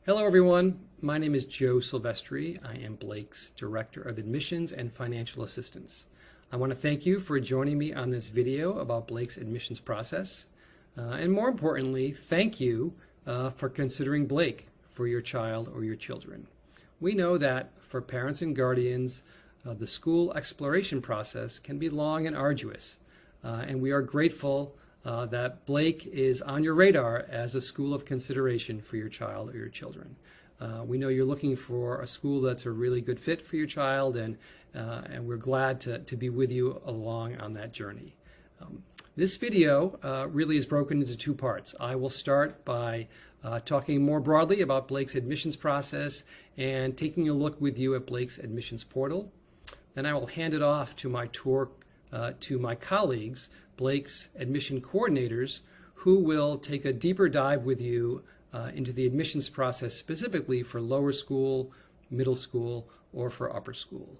Hello everyone, my name is Joe Silvestri. I am Blake's Director of Admissions and Financial Assistance. I want to thank you for joining me on this video about Blake's admissions process. And more importantly, thank you for considering Blake for your child or your children. We know that for parents and guardians, the school exploration process can be long and arduous. And we are grateful that Blake is on your radar as a school of consideration for your child or your children. We know you're looking for a school that's a really good fit for your child, and we're glad to be with you along on that journey. This video really is broken into two parts. I will start by talking more broadly about Blake's admissions process and taking a look with you at Blake's admissions portal. Then I will hand it off to my colleagues, Blake's admission coordinators, who will take a deeper dive with you into the admissions process specifically for lower school, middle school, or for upper school.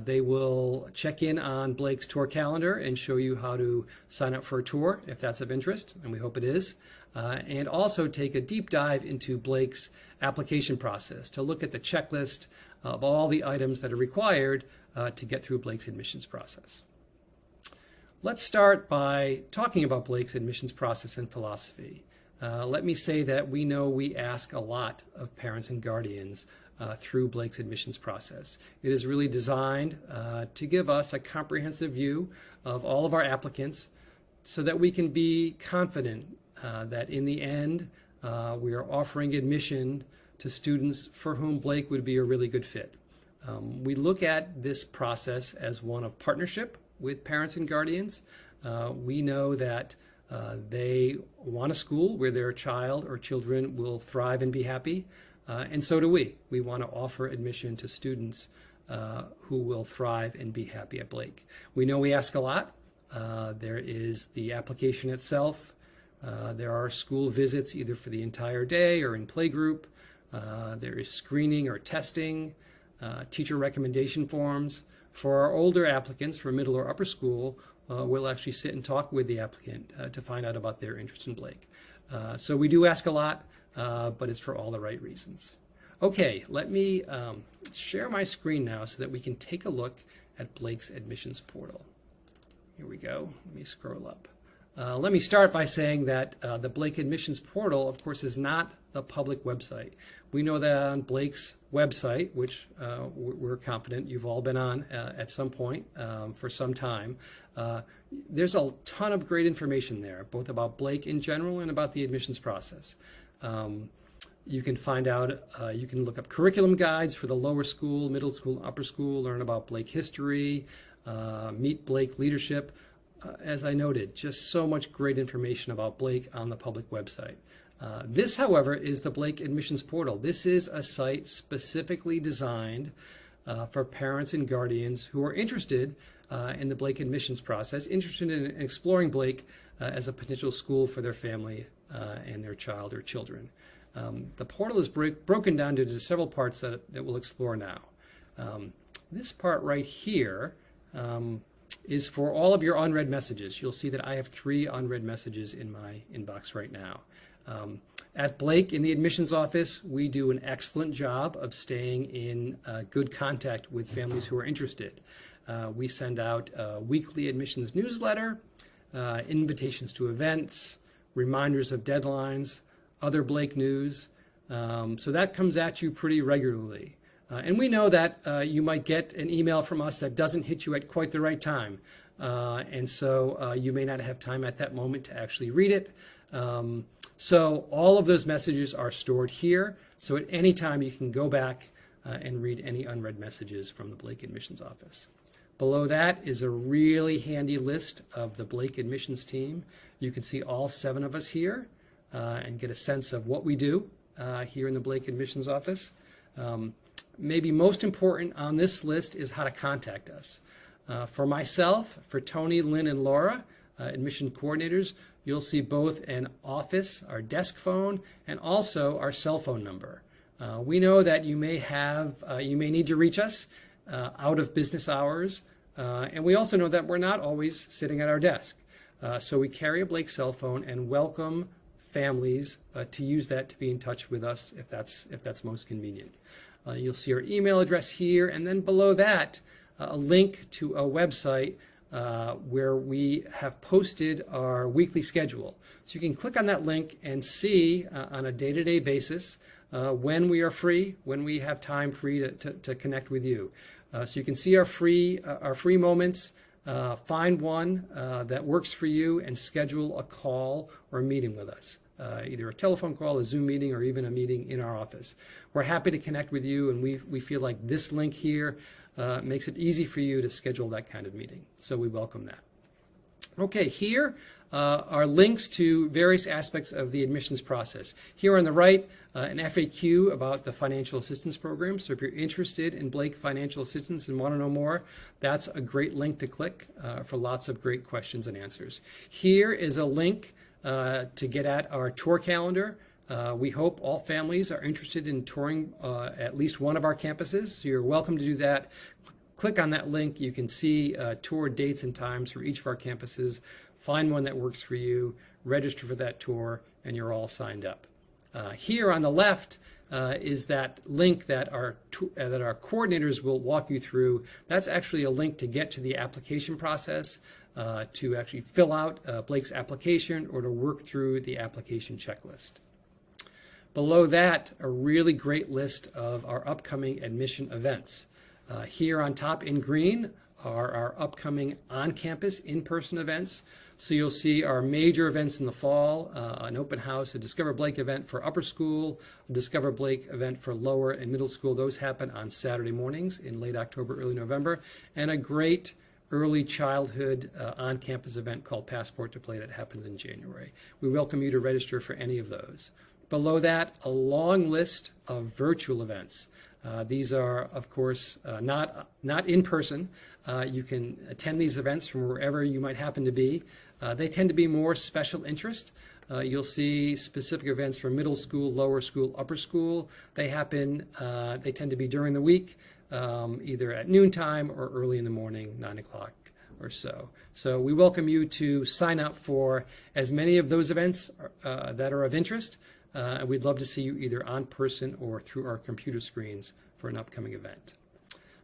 They will check in on Blake's tour calendar and show you how to sign up for a tour if that's of interest, and we hope it is, and also take a deep dive into Blake's application process to look at the checklist of all the items that are required to get through Blake's admissions process. Let's start by talking about Blake's admissions process and philosophy. Let me say that we know we ask a lot of parents and guardians through Blake's admissions process. It is really designed to give us a comprehensive view of all of our applicants so that we can be confident that in the end we are offering admission to students for whom Blake would be a really good fit. We look at this process as one of partnership with parents and guardians. We know that they want a school where their child or children will thrive and be happy, and so do we. We want to offer admission to students who will thrive and be happy at Blake. We know we ask a lot. There is the application itself. There are school visits either for the entire day or in playgroup. There is screening or testing, teacher recommendation forms. For our older applicants for middle or upper school, we'll actually sit and talk with the applicant to find out about their interest in Blake. So we do ask a lot, but it's for all the right reasons. Okay, let me share my screen now so that we can take a look at Blake's admissions portal. Here we go. Let me scroll up. Let me start by saying that the Blake admissions portal, of course, is not the public website. We know that on Blake's website, which we're confident you've all been on at some point for some time, there's a ton of great information there, both about Blake in general and about the admissions process. You can find out, you can look up curriculum guides for the lower school, middle school, upper school, learn about Blake history, meet Blake leadership. As I noted, just so much great information about Blake on the public website. This, however, is the Blake admissions portal. This is a site specifically designed for parents and guardians who are interested in the Blake admissions process, interested in exploring Blake as a potential school for their family and their child or children. The portal is broken down into several parts that we'll explore now. This part right here is for all of your unread messages. You'll see that I have 3 unread messages in my inbox right now. At Blake in the admissions office, we do an excellent job of staying in good contact with families who are interested. We send out a weekly admissions newsletter, invitations to events, reminders of deadlines, other Blake news. So that comes at you pretty regularly. And we know that you might get an email from us that doesn't hit you at quite the right time. And so you may not have time at that moment to actually read it. So all of those messages are stored here. So at any time you can go back and read any unread messages from the Blake admissions office. Below that is a really handy list of the Blake admissions team. You can see all 7 of us here and get a sense of what we do here in the Blake admissions office. Maybe most important on this list is how to contact us. For myself, for Tony, Lynn, and Laura, admission coordinators, you'll see both an office, our desk phone, and also our cell phone number. We know that you may need to reach us out of business hours, and we also know that we're not always sitting at our desk. So we carry a Blake cell phone and welcome families to use that to be in touch with us if that's most convenient. You'll see our email address here, and then below that, a link to a website where we have posted our weekly schedule. So you can click on that link and see on a day-to-day basis when we are free, when we have time free to connect with you. So you can see our free moments, find one that works for you, and schedule a call or a meeting with us. Either a telephone call, a Zoom meeting, or even a meeting in our office. We're happy to connect with you, and we feel like this link here makes it easy for you to schedule that kind of meeting. So we welcome that. Okay, here are links to various aspects of the admissions process. Here on the right, an FAQ about the financial assistance program. So if you're interested in Blake Financial Assistance and want to know more, that's a great link to click for lots of great questions and answers. Here is a link to get at our tour calendar. We hope all families are interested in touring at least one of our campuses, so you're welcome to do that. Click on that link. You can see tour dates and times for each of our campuses. Find one that works for you, register for that tour, and you're all signed up. Here on the left is that link that our coordinators will walk you through. That's actually a link to get to the application process, to actually fill out Blake's application or to work through the application checklist. Below that, a really great list of our upcoming admission events. Here on top in green are our upcoming on-campus in-person events. So you'll see our major events in the fall, an open house, a Discover Blake event for upper school, a Discover Blake event for lower and middle school. Those happen on Saturday mornings in late October, early November, and a great early childhood on-campus event called Passport to Play that happens in January. We welcome you to register for any of those. Below that, a long list of virtual events. These are, of course, not in person. You can attend these events from wherever you might happen to be. They tend to be more special interest. You'll see specific events for middle school, lower school, upper school. They tend to be during the week, either at noontime or early in the morning, 9 o'clock or so. So we welcome you to sign up for as many of those events that are of interest. And we'd love to see you either on person or through our computer screens for an upcoming event.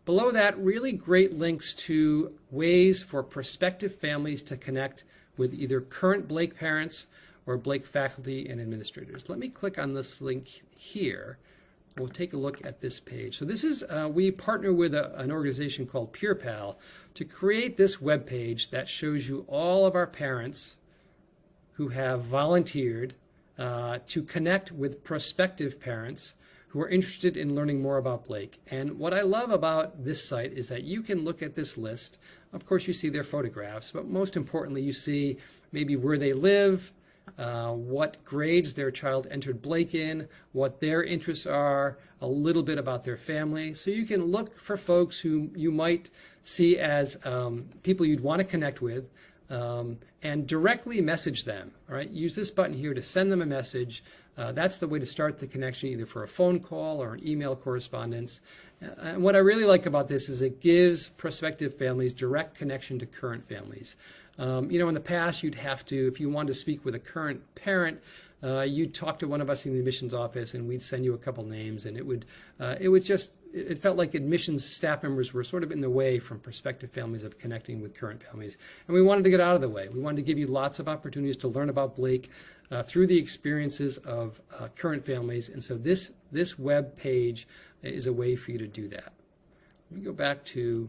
Below that, really great links to ways for prospective families to connect with either current Blake parents or Blake faculty and administrators. Let me click on this link here. We'll take a look at this page. So this is, we partner with an organization called PeerPal to create this web page that shows you all of our parents who have volunteered to connect with prospective parents who are interested in learning more about Blake. And what I love about this site is that you can look at this list. Of course, you see their photographs, but most importantly, you see maybe where they live, what grades their child entered Blake in, what their interests are, a little bit about their family. So you can look for folks who you might see as people you'd want to connect with, and directly message them. All right, use this button here to send them a message. That's the way to start the connection, either for a phone call or an email correspondence. And what I really like about this is it gives prospective families direct connection to current families. You know, in the past, you'd have to, if you wanted to speak with a current parent, you'd talk to one of us in the admissions office, and we'd send you a couple names, and it felt like admissions staff members were sort of in the way from prospective families of connecting with current families. And we wanted to get out of the way. We wanted to give you lots of opportunities to learn about Blake through the experiences of current families. And so this web page is a way for you to do that. Let me go back to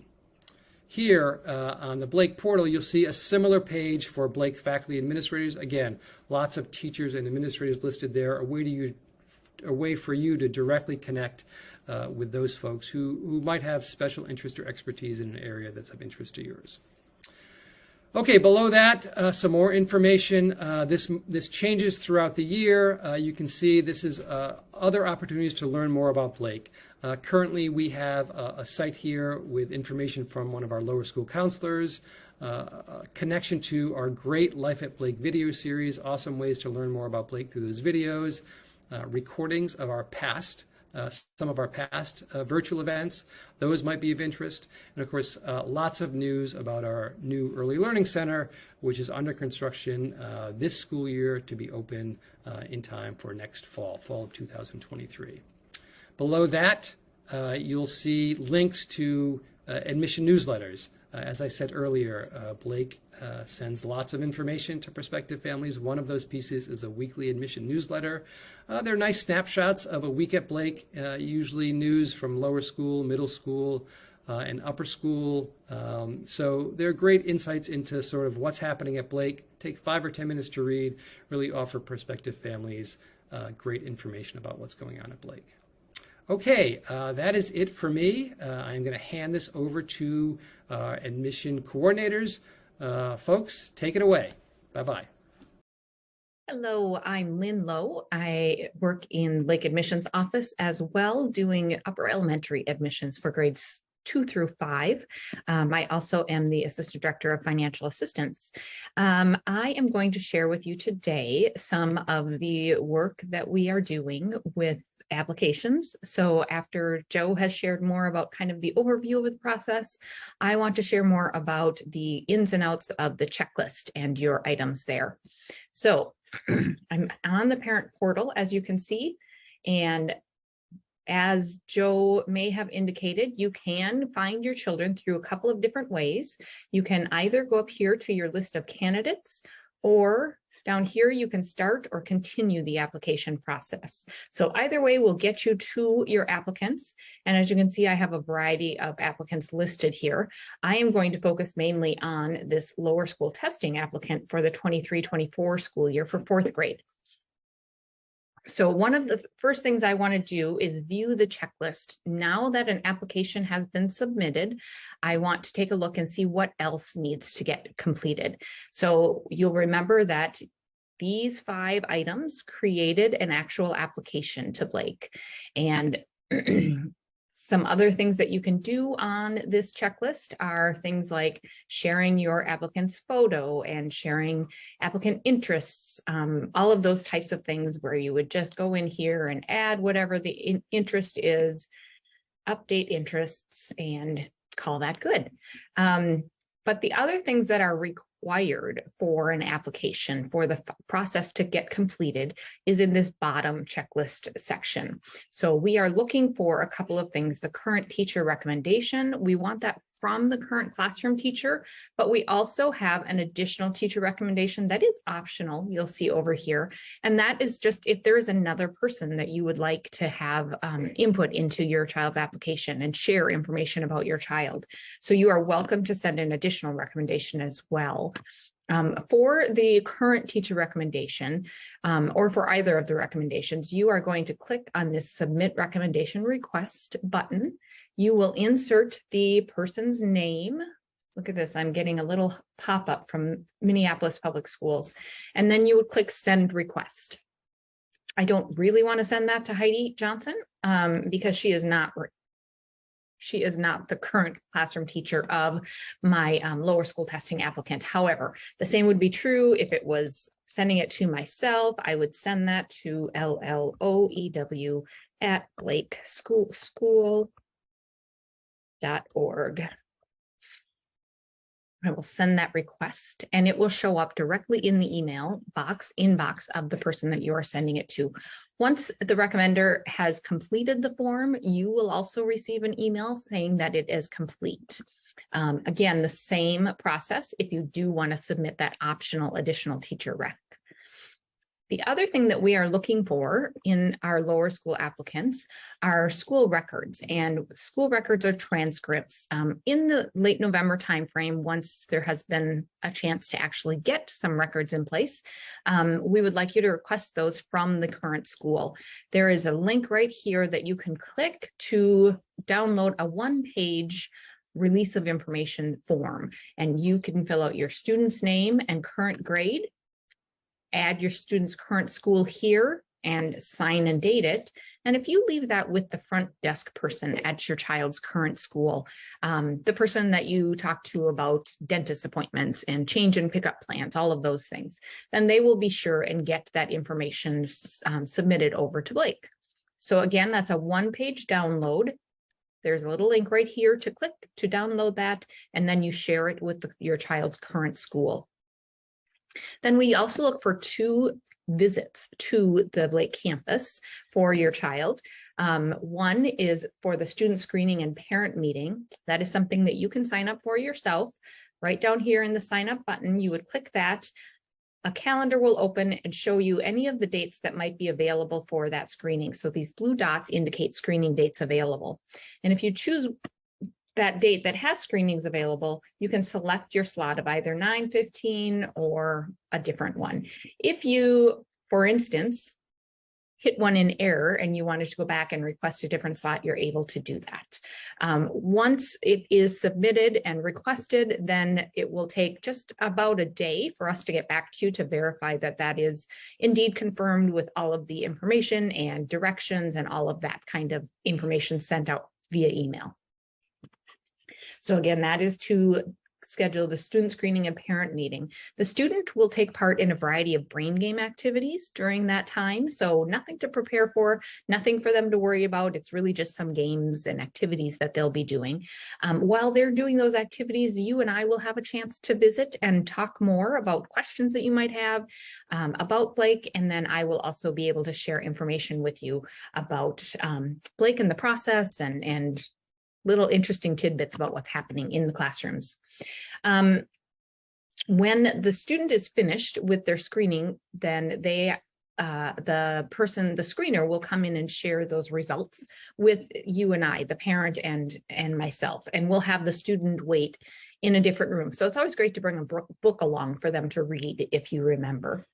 here on the Blake portal. You'll see a similar page for Blake faculty administrators. Again, lots of teachers and administrators listed there, a way for you to directly connect with those folks who might have special interest or expertise in an area that's of interest to yours. Okay, below that, some more information. This changes throughout the year. You can see this is other opportunities to learn more about Blake. Currently, we have a site here with information from one of our lower school counselors, a connection to our great Life at Blake video series, awesome ways to learn more about Blake through those videos, recordings of our past some of our past virtual events. Those might be of interest. And of course, lots of news about our new Early Learning Center, which is under construction this school year to be open in time for next fall of 2023. Below that, you'll see links to admission newsletters. As I said earlier, Blake sends lots of information to prospective families. One of those pieces is a weekly admission newsletter. They're nice snapshots of a week at Blake, usually news from lower school, middle school, and upper school. So they're great insights into sort of what's happening at Blake. Take 5 or 10 minutes to read, really offer prospective families great information about what's going on at Blake. Okay, that is it for me. I'm going to hand this over to admission coordinators. Folks, take it away. Bye-bye. Hello, I'm Lynn Lowe. I work in Blake Admissions Office as well, doing upper elementary admissions for grades 2 through 5. I also am the Assistant Director of Financial Assistance. I am going to share with you today some of the work that we are doing with applications. So after Joe has shared more about kind of the overview of the process, I want to share more about the ins and outs of the checklist and your items there. So I'm on the parent portal, as you can see, and as Joe may have indicated, you can find your children through a couple of different ways. You can either go up here to your list of candidates, or down here you can start or continue the application process. So either way will get you to your applicants. And as you can see, I have a variety of applicants listed here. I am going to focus mainly on this lower school testing applicant for the 23-24 school year for 4th grade. So one of the first things I want to do is view the checklist. Now that an application has been submitted, I want to take a look and see what else needs to get completed. So you'll remember that these 5 items created an actual application to Blake. And some other things that you can do on this checklist are things like sharing your applicant's photo and sharing applicant interests, all of those types of things where you would just go in here and add whatever the interest is, update interests, and call that good. But the other things that are required for an application for the process to get completed is in this bottom checklist section. So we are looking for a couple of things. The current teacher recommendation, we want that from the current classroom teacher, but we also have an additional teacher recommendation that is optional, you'll see over here. And that is just if there is another person that you would like to have input into your child's application and share information about your child. So you are welcome to send an additional recommendation as well. For the current teacher recommendation, or for either of the recommendations, you are going to click on this Submit Recommendation Request button. You will insert the person's name. Look at this, I'm getting a little pop-up from Minneapolis Public Schools. And then you would click Send Request. I don't really want to send that to Heidi Johnson because she is not the current classroom teacher of my lower school testing applicant. However, the same would be true if it was sending it to myself. I would send that to LLOEW@blakeschool.org. I will send that request and it will show up directly in the email inbox of the person that you are sending it to. Once the recommender has completed the form, you will also receive an email saying that it is complete. Again, the same process if you do want to submit that optional additional teacher rec. The other thing that we are looking for in our lower school applicants are school records, and school records are transcripts. In the late November timeframe, once there has been a chance to actually get some records in place, we would like you to request those from the current school. There is a link right here that you can click to download a 1-page release of information form, and you can fill out your student's name and current grade, add your student's current school here and sign and date it. And if you leave that with the front desk person at your child's current school, the person that you talk to about dentist appointments and change and pickup plans, all of those things, then they will be sure and get that information submitted over to Blake. So again, that's a one-page download. There's a little link right here to click to download that, and then you share it with your child's current school. Then we also look for 2 visits to the Blake campus for your child. One is for the student screening and parent meeting. That is something that you can sign up for yourself. Right down here in the sign up button, you would click that. A calendar will open and show you any of the dates that might be available for that screening. So these blue dots indicate screening dates available. And if you choose that date that has screenings available, you can select your slot of either 9:15 or a different one. If you, for instance, hit one in error and you wanted to go back and request a different slot, you're able to do that. Once it is submitted and requested, then it will take just about a day for us to get back to you to verify that that is indeed confirmed with all of the information and directions and all of that kind of information sent out via email. So again, that is to schedule the student screening and parent meeting. The student will take part in a variety of brain game activities during that time. So nothing to prepare for, nothing for them to worry about. It's really just some games and activities that they'll be doing. While they're doing those activities, you and I will have a chance to visit and talk more about questions that you might have about Blake. And then I will also be able to share information with you about Blake and the process and little interesting tidbits about what's happening in the classrooms. When the student is finished with their screening, then the screener will come in and share those results with you and I, the parent and myself, and we'll have the student wait in a different room. So it's always great to bring a book along for them to read if you remember.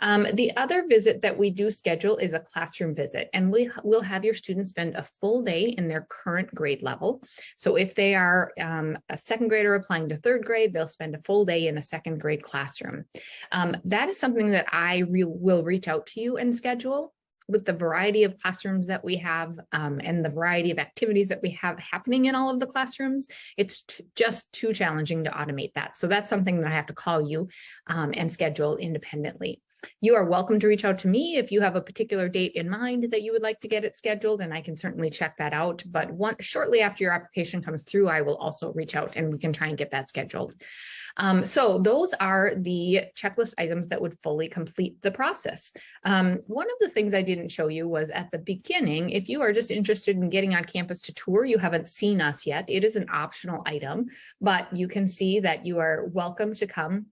The other visit that we do schedule is a classroom visit, and we'll have your students spend a full day in their current grade level. So if they are a second grader applying to third grade, they'll spend a full day in a second grade classroom. That is something that I will reach out to you and schedule. With the variety of classrooms that we have and the variety of activities that we have happening in all of the classrooms, it's just too challenging to automate that. So that's something that I have to call you and schedule independently. You are welcome to reach out to me if you have a particular date in mind that you would like to get it scheduled, and I can certainly check that out. But shortly after your application comes through, I will also reach out and we can try and get that scheduled. So those are the checklist items that would fully complete the process. One of the things I didn't show you was at the beginning, if you are just interested in getting on campus to tour, you haven't seen us yet, it is an optional item, but you can see that you are welcome to come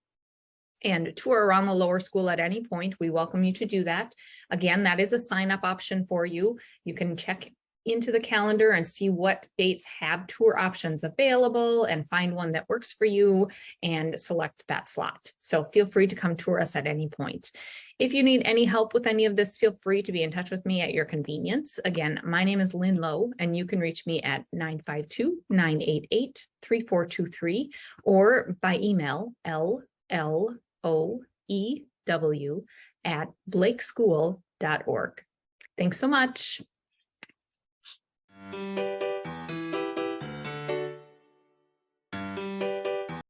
and tour around the lower school at any point. We welcome you to do that. Again, that is a sign up option for you. You can check into the calendar and see what dates have tour options available and find one that works for you and select that slot. So feel free to come tour us at any point. If you need any help with any of this, feel free to be in touch with me at your convenience. Again, my name is Lynn Lowe, and you can reach me at 952-988-3423 or by email LLOEW@blakeschool.org. Thanks so much.